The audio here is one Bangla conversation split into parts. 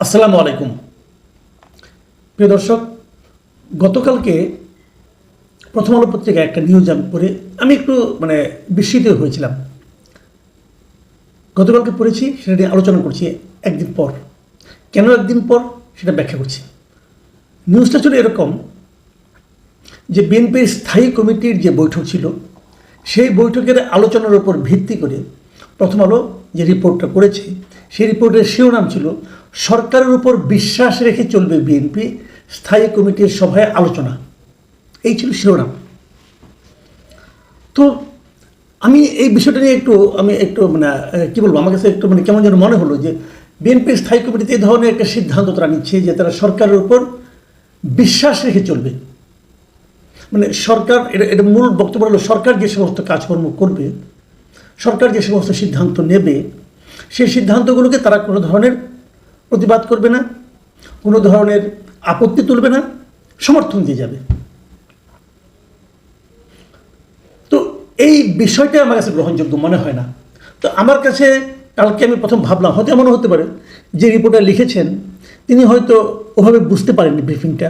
আসসালামু আলাইকুম প্রিয় দর্শক, গতকালকে প্রথম আলো পত্রিকায় একটা নিউজ আমি পড়ে আমি একটু বিস্মিত হয়েছিলাম। গতকালকে পড়েছি, সেটা নিয়ে আলোচনা করছি একদিন পর। কেন একদিন পর সেটা ব্যাখ্যা করছি। নিউজটা ছিল এরকম যে বিএনপির স্থায়ী কমিটির যে বৈঠক ছিল, সেই বৈঠকের আলোচনার উপর ভিত্তি করে প্রথম আলো যে রিপোর্টটা করেছে, সেই রিপোর্টের শিরোনাম ছিল সরকারের উপর বিশ্বাস রেখে চলবে বিএনপি, স্থায়ী কমিটির সভায় আলোচনা। এই ছিল শিরোনাম। তো আমি এই বিষয়টা নিয়ে একটু কী বলবো, আমার কাছে একটু কেমন যেন মনে হলো যে বিএনপির স্থায়ী কমিটিতে এই ধরনের একটা সিদ্ধান্ত তারা নিচ্ছে যে তারা সরকারের উপর বিশ্বাস রেখে চলবে। সরকার, এটা মূল বক্তব্য হলো সরকার যে সমস্ত কাজকর্ম করবে, সরকার যে সমস্ত সিদ্ধান্ত নেবে, সেই সিদ্ধান্তগুলোকে তারা কোনো ধরনের প্রতিবাদ করবে না, কোনো ধরনের আপত্তি তুলবে না, সমর্থন দিয়ে যাবে। তো এই বিষয়টা আমার কাছে গ্রহণযোগ্য মনে হয় না। তো আমার কাছে কালকে আমি প্রথম ভাবলাম, হয়তো এমনও হতে পারে যে রিপোর্টার লিখেছেন তিনি হয়তো ওভাবে বুঝতে পারেননি ব্রিফিংটা।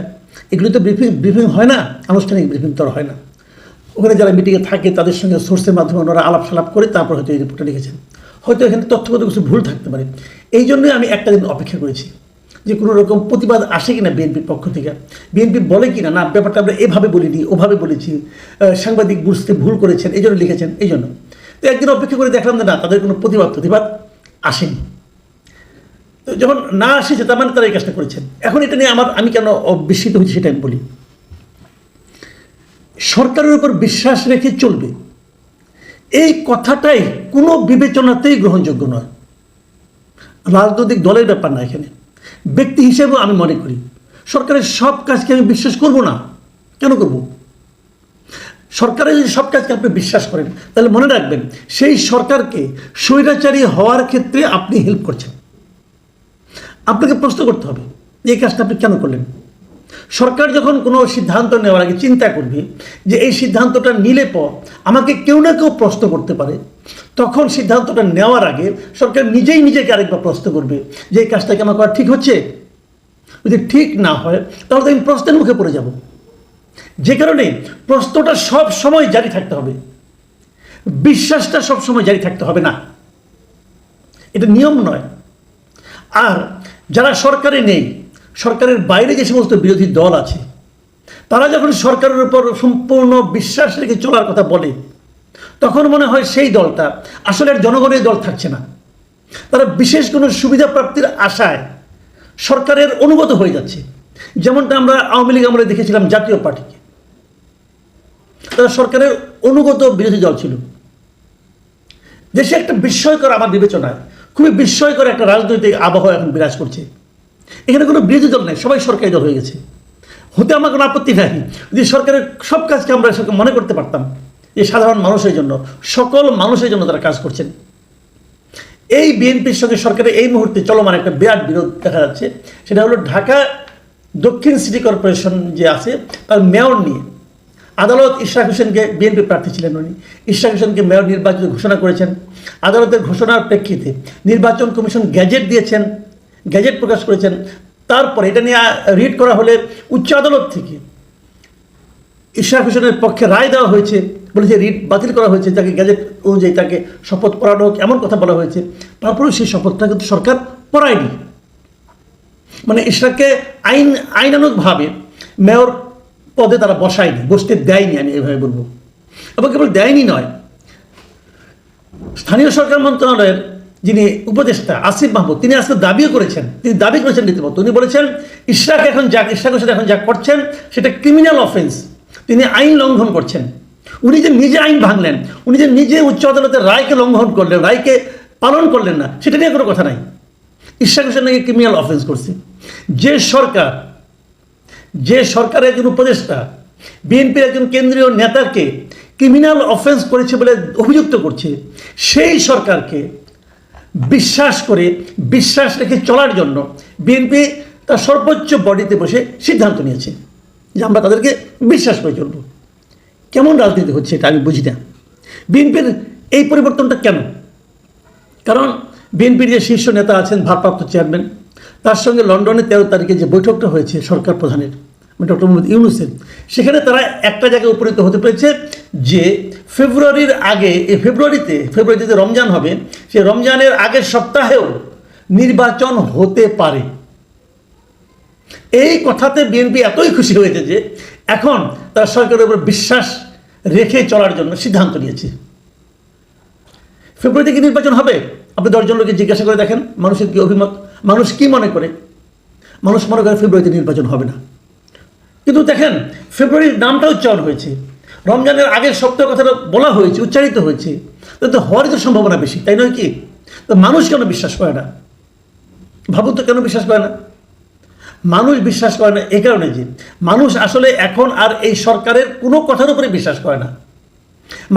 এগুলো তো ব্রিফিং হয় না, আনুষ্ঠানিক ব্রিফিং তো হয় না। ওখানে যারা মিটিংয়ে থাকে তাদের সঙ্গে সোর্সের মাধ্যমে ওনারা আলাপ সালাপ করে তারপর হয়তো এই রিপোর্টটা লিখেছেন। হয়তো এখানে তথ্যগত কিছু ভুল থাকতে পারে। এই জন্যই আমি একটা দিন অপেক্ষা করেছি যে কোনো রকম প্রতিবাদ আসে কিনা বিএনপির পক্ষ থেকে, বিএনপি বলে কিনা না ব্যাপারটা আমরা এভাবে বলিনি, ওভাবে বলেছি, সাংবাদিক বুঝতে ভুল করেছেন, এই জন্য লিখেছেন। এই জন্য তো একদিন অপেক্ষা করে দেখলাম যে না, তাদের কোনো প্রতিবাদ আসেনি। তো যখন না আসেছে তার মানে তারা এই কাজটা করেছেন। এখন এটা নিয়ে আমি কেন বিস্মিত হয়েছি সেটা আমি বলি। সরকারের উপর বিশ্বাস রেখে চলবে, এই কথাটাই কোনো বিবেচনাতেই গ্রহণযোগ্য নয়। রাজনৈতিক দলের ব্যাপার না, এখানে ব্যক্তি হিসেবেও আমি মনে করি সরকারের সব কাজকে আমি বিশ্বাস করব না। কেন করব? সরকারের যদি সব কাজকে আপনি বিশ্বাস করেন তাহলে মনে রাখবেন সেই সরকারকে স্বৈরাচারী হওয়ার ক্ষেত্রে আপনি হেল্প করছেন। আপনাকে প্রশ্ন করতে হবে এই কাজটা আপনি কেন করলেন। সরকার যখন কোনো সিদ্ধান্ত নেওয়ার আগে চিন্তা করবে যে এই সিদ্ধান্তটা নিলে পর আমাকে কেউ না কেউ প্রশ্ন করতে পারে, তখন সিদ্ধান্তটা নেওয়ার আগে সরকার নিজেই নিজেকে আরেকবার প্রশ্ন করবে যে এই কাজটা কি আমার করা ঠিক হচ্ছে। যদি ঠিক না হয় তাহলে তো আমি প্রশ্নের মুখে পড়ে যাব। যে কারণে প্রশ্নটা সব সময় জারি থাকতে হবে, বিশ্বাসটা সব সময় জারি থাকতে হবে না, এটা নিয়ম নয়। আর যারা সরকারে নেই, সরকারের বাইরে যে সমস্ত বিরোধী দল আছে, তারা যখন সরকারের উপর সম্পূর্ণ বিশ্বাস রেখে চলার কথা বলে, তখন মনে হয় সেই দলটা আসলে জনগণের দল থাকছে না। তারা বিশেষ কোনো সুবিধা প্রাপ্তির আশায় সরকারের অনুগত হয়ে যাচ্ছে। যেমনটা আমরা আওয়ামী লীগ আমলে দেখেছিলাম জাতীয় পার্টিকে, তারা সরকারের অনুগত বিরোধী দল ছিল। দেশে একটা বিস্ময়কর, আমার বিবেচনায় খুবই বিস্ময়কর একটা রাজনৈতিক আবহাওয়া এখন বিরাজ করছে। এখানে কোনো বিরোধী দল নেই, সবাই সরকারি দল হয়ে গেছে। হতে আমার কোনো আপত্তি নাই যদি সরকারের সব কাজকে আমরা মনে করতে পারতাম যে সাধারণ মানুষের জন্য, সকল মানুষের জন্য তারা কাজ করছেন। এই বিএনপির সঙ্গে সরকারের এই মুহূর্তে চলমান একটা বিরাট বিরোধ দেখা যাচ্ছে। সেটা হলো ঢাকা দক্ষিণ সিটি কর্পোরেশন যে আছে তার মেয়র নিয়ে। আদালত ইশরাক হোসেনকে, বিএনপি প্রার্থী ছিলেন উনি, ইশরাক হোসেনকে মেয়র নির্বাচিত ঘোষণা করেছেন। আদালতের ঘোষণার প্রেক্ষিতে নির্বাচন কমিশন গ্যাজেট দিয়েছেন, গ্যাজেট প্রকাশ করেছেন। তারপরে এটা নিয়ে রিট করা হলে উচ্চ আদালত থেকে ইশরাক হোসেনের পক্ষে রায় দেওয়া হয়েছে, বলেছে রিট বাতিল করা হয়েছে, তাকে গ্যাজেট অনুযায়ী তাকে শপথ পড়ানো হোক, এমন কথা বলা হয়েছে। তারপরেও সেই শপথটা কিন্তু সরকার পড়ায়নি। ইশরাককে আইনানুগভাবে মেয়র পদে তারা বসতে দেয়নি, আমি এভাবে বলবো। এবং কেবল দেয়নি নয়, স্থানীয় সরকার মন্ত্রণালয়ের যিনি উপদেষ্টা আসিফ মাহমুদ, তিনি আজকে দাবিও করেছেন, রীতিমতো উনি বলেছেন ইশরাক হোসেন এখন যা করছেন সেটা ক্রিমিনাল অফেন্স, তিনি আইন লঙ্ঘন করছেন। উনি যে নিজে আইন ভাঙলেন, উনি যে নিজে উচ্চ আদালতের রায়কে লঙ্ঘন করলেন, রায়কে পালন করলেন না, সেটা নিয়ে কোনো কথা নাই। ইশরাক হোসেন নাকি ক্রিমিনাল অফেন্স করছে। যে সরকারের একজন উপদেষ্টা বিএনপির একজন কেন্দ্রীয় নেতাকে ক্রিমিনাল অফেন্স করেছে বলে অভিযুক্ত করছে, সেই সরকারকে বিশ্বাস রেখে চলার জন্য বিএনপি তার সর্বোচ্চ বডিতে বসে সিদ্ধান্ত নিয়েছে যে আমরা তাদেরকে বিশ্বাস করে চলব। কেমন রাজনীতি হচ্ছে এটা আমি বুঝি না। বিএনপির এই পরিবর্তনটা কেন? কারণ বিএনপির যে শীর্ষ নেতা আছেন, ভারপ্রাপ্ত চেয়ারম্যান, তার সঙ্গে লন্ডনে 13 তারিখে যে বৈঠকটা হয়েছে সরকার প্রধানের ডক্টর মোহাম্মদ ইউনূসের, সেখানে তারা একটা জায়গায় উপনীত হতে পেরেছে যে ফেব্রুয়ারির আগে, ফেব্রুয়ারিতে রমজান হবে, সেই রমজানের আগের সপ্তাহেও নির্বাচন হতে পারে। এই কথাতে বিএনপি এতই খুশি হয়েছে যে এখন তার সরকারের উপর বিশ্বাস রেখে চলার জন্য সিদ্ধান্ত নিয়েছে। ফেব্রুয়ারিতে কি নির্বাচন হবে? আপনি 10 জন লোককে জিজ্ঞাসা করে দেখেন মানুষের কি অভিমত, মানুষ কি মনে করে। মানুষ মনে করে ফেব্রুয়ারিতে নির্বাচন হবে না, কিন্তু দেখেন ফেব্রুয়ারির নামটা উচ্চারণ হয়েছে, রমজানের আগের সপ্তাহের কথাটা বলা হয়েছে, উচ্চারিত হয়েছে, তো হওয়ারই তো সম্ভাবনা বেশি, তাই নয় কি? তো মানুষ কেন বিশ্বাস করে না? ভাবুন তো কেন বিশ্বাস করে না? মানুষ বিশ্বাস করে না এই কারণে যে মানুষ আসলে এখন আর এই সরকারের কোনো কথার উপরে বিশ্বাস করে না।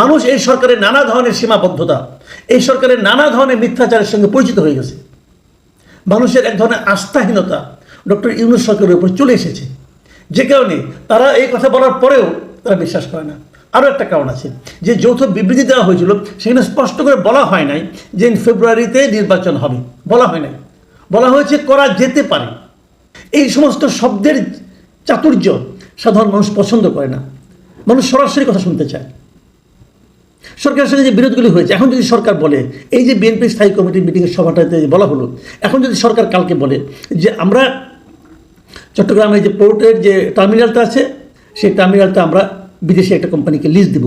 মানুষ এই সরকারের নানা ধরনের সীমাবদ্ধতা, এই সরকারের নানা ধরনের মিথ্যাচারের সঙ্গে পরিচিত হয়ে গেছে। মানুষের এক ধরনের আস্থাহীনতা ডক্টর ইউনূস সরকারের উপর চলে এসেছে, যে কারণে তারা এই কথা বলার পরেও তারা বিশ্বাস করে না। আরও একটা কারণ আছে, যে যৌথ বিবৃতি দেওয়া হয়েছিল সেখানে স্পষ্ট করে বলা হয় নাই যে ফেব্রুয়ারিতে নির্বাচন হবে, বলা হয় নাই, বলা হয়েছে করা যেতে পারে। এই সমস্ত শব্দের চাতুর্য সাধারণ মানুষ পছন্দ করে না, মানুষ সরাসরি কথা শুনতে চায়। সরকারের সঙ্গে যে বিরোধগুলি হয়েছে, এখন যদি সরকার বলে, এই যে বিএনপি স্থায়ী কমিটির মিটিংয়ের সভাটাতে বলা হলো, এখন যদি সরকার কালকে বলে যে আমরা চট্টগ্রামের যে পোর্টের যে টার্মিনালটা আছে সেই টার্মিনালটা আমরা বিদেশি একটা কোম্পানিকে লিজ দিব,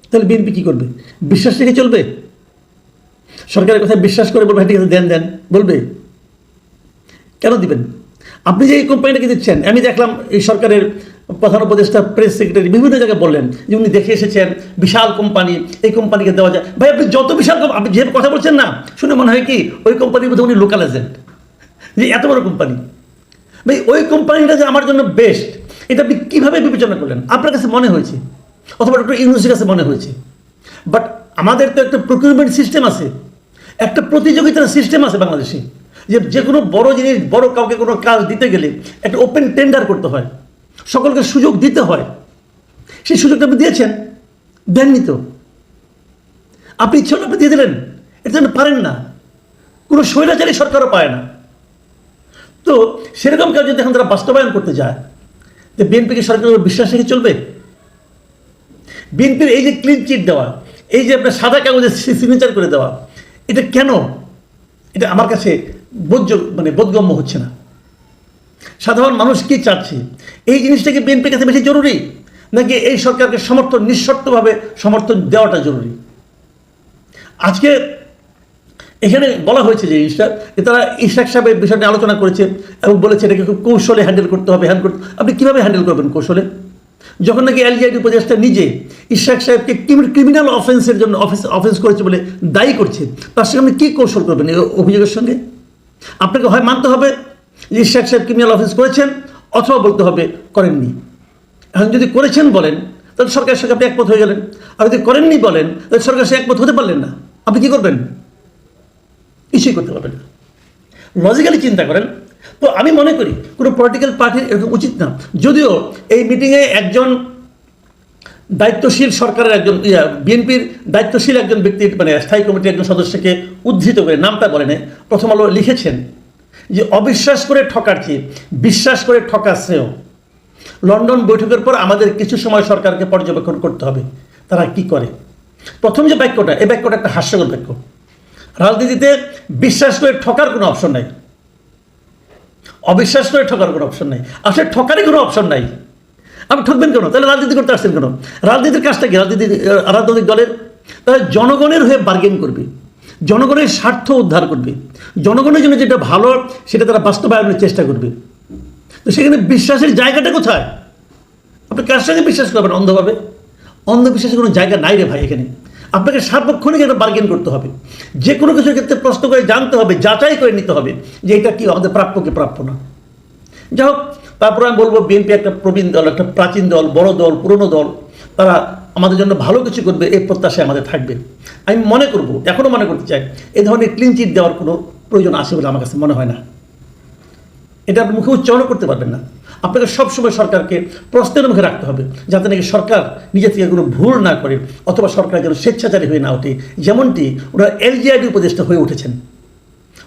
তাহলে বিএনপি কী করবে? বিশ্বাস রেখে চলবে? সরকারের কথা বিশ্বাস করে বলবে ঠিক আছে দেন বলবে? কেন দিবেন? আপনি যে এই কোম্পানিটাকে দিচ্ছেন, আমি দেখলাম এই সরকারের প্রধান উপদেষ্টা প্রেস সেক্রেটারি বিভিন্ন জায়গায় বললেন যে উনি দেখে এসেছেন বিশাল কোম্পানি, এই কোম্পানিকে দেওয়া যায়। ভাই আপনি যত বিশাল, আপনি যে কথা বলছেন না, শুনে মনে হয় কি ওই কোম্পানির মধ্যে উনি লোকাল এজেন্ট, যে এত বড় কোম্পানি। ভাই ওই কোম্পানিটা যে আমার জন্য বেস্ট, এটা আপনি কীভাবে বিবেচনা করলেন? আপনার কাছে মনে হয়েছে, অথবা ডক্টর ইউনূসের কাছে মনে হয়েছে। বাট আমাদের তো একটা প্রকিউরমেন্ট সিস্টেম আছে, একটা প্রতিযোগিতার সিস্টেম আছে বাংলাদেশে, যে কোনো বড় জিনিস, বড় কাউকে কোনো কাজ দিতে গেলে একটা ওপেন টেন্ডার করতে হয়, সকলকে সুযোগ দিতে হয়। সেই সুযোগটা আপনি দিয়েছেন? দেননি তো। আপনি ইচ্ছে হলে আপনি দিয়ে দিলেন, এটা আপনি পারেন না, কোনো স্বৈরাচারী সরকারও পায় না। তো সেরকম কাজ যদি এখন তারা বাস্তবায়ন করতে যায়, তো বিএনপিকে সরকারের বিশ্বাস রেখে চলবে? বিএনপির এই যে ক্লিন চিট দেওয়া, এই যে আপনার সাদা কাগজে সিগনেচার করে দেওয়া, এটা কেন? এটা আমার কাছে বোধগম্য হচ্ছে না। সাধারণ মানুষ কি চাচ্ছে? এই জিনিসটাকে বিএনপির কাছে বেশি জরুরি, নাকি এই সরকারকে নিঃশর্তভাবে সমর্থন দেওয়াটা জরুরি? আজকে এখানে বলা হয়েছে যে জিনিসটা, তারা ইশরাক সাহেবের বিষয়টা আলোচনা করেছে এবং বলেছে এটাকে খুব কৌশলে হ্যান্ডেল করতে হবে। আপনি কীভাবে হ্যান্ডেল করবেন কৌশলে? যখন নাকি এলজিআইডি উপদেষ্টা নিজে ইশরাক সাহেবকে ক্রিমিনাল অফেন্সের জন্য অফেন্স করেছে বলে দায়ী করছে, তার সঙ্গে আপনি কী কৌশল করবেন এই অভিযোগের সঙ্গে? আপনাকে হয় মানতে হবে যে ইশরাক সাহেব ক্রিমিনাল অফেন্স করেছেন, অথবা বলতে হবে করেননি। এখন যদি করেছেন বলেন, তাহলে সরকারের সঙ্গে আপনি একমত হয়ে গেলেন, আর যদি করেননি বলেন, তাহলে সরকারের সঙ্গে একমত হতে পারলেন না। আপনি কী করবেন? কিছুই করতে পারবেন না। লজিক্যালি চিন্তা করেন তো আমি মনে করি কোনো পলিটিক্যাল পার্টির এরকম উচিত না। যদিও এই মিটিংয়ে একজন দায়িত্বশীল সরকারের একজন বিএনপির দায়িত্বশীল একজন ব্যক্তির স্থায়ী কমিটির একজন সদস্যকে উদ্ধৃত করে, নামটা বলেন, প্রথম আলো লিখেছেন যে অবিশ্বাস করে ঠকার চেয়ে বিশ্বাস করে ঠকা শ্রেয়। লন্ডন বৈঠকের পর আমাদের কিছু সময় সরকারকে পর্যবেক্ষণ করতে হবে তারা কি করে। প্রথম যে বাক্যটা, এই বাক্যটা একটা হাস্যকর বাক্য। রাজনীতিতে বিশ্বাস করে ঠকার কোনো অপশন নাই, অবিশ্বাস করে ঠকার কোনো অপশন নাই, আসলে ঠকারই কোনো অপশন নাই। আপনি ঠকবেন কেন? তাহলে রাজনীতি করতে আসছেন কেন? রাজনীতির কাজটা কি? রাজনৈতিক দলের তারা জনগণের হয়ে বার্গেন করবে, জনগণের স্বার্থ উদ্ধার করবে, জনগণের জন্য যেটা ভালো সেটা তারা বাস্তবায়নের চেষ্টা করবে। তো সেখানে বিশ্বাসের জায়গাটা কোথায়? আপনি কার সঙ্গে বিশ্বাস করবেন? অন্ধভাবে? অন্ধবিশ্বাসের কোনো জায়গা নাই রে ভাই। এখানে আপনাকে সার্বক্ষণিক একটা বার্গেন করতে হবে, যে কোনো কিছুর ক্ষেত্রে প্রশ্ন করে জানতে হবে, যাচাই করে নিতে হবে যে এটা কি আমাদের প্রাপ্য কি প্রাপ্য না। যাই হোক, তারপর আমি বলবো বিএনপি একটা প্রবীণ দল, একটা প্রাচীন দল, বড় দল, পুরনো দল, তারা আমাদের জন্য ভালো কিছু করবে এই প্রত্যাশায় আমাদের থাকবে। আমি মনে করব, এখনও মনে করতে চাই, এই ধরনের ক্লিন চিট দেওয়ার কোনো প্রয়োজন আছে বলে আমার কাছে মনে হয় না। এটা আপনি মুখে উচ্চারণ করতে পারবেন না। আপনাকে সবসময় সরকারকে প্রশ্নের মুখে রাখতে হবে, যাতে নাকি সরকার নিজে থেকে কোনো ভুল না করে, অথবা সরকার যেন স্বেচ্ছাচারী হয়ে না ওঠে, যেমনটি ওনারা এলজিআইডি উপদেষ্টা হয়ে উঠেছেন।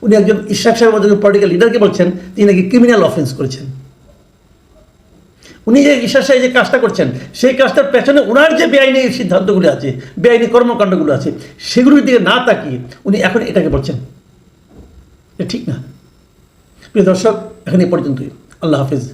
উনি একজন ইশরাক সাহেবের মতো পলিটিক্যাল লিডারকে বলছেন তিনি নাকি ক্রিমিনাল অফেন্স করেছেন। উনি যে ইশরাক সাহেব যে কাজটা করছেন সেই কাজটার পেছনে ওনার যে বেআইনি সিদ্ধান্তগুলো আছে, বেআইনি কর্মকাণ্ডগুলো আছে, সেগুলোর দিকে না তাকিয়ে উনি এখন এটাকে বলছেন, এটা ঠিক না। প্রিয় দর্শক, এখন এই পর্যন্তই। আল্লাহ হাফিজ।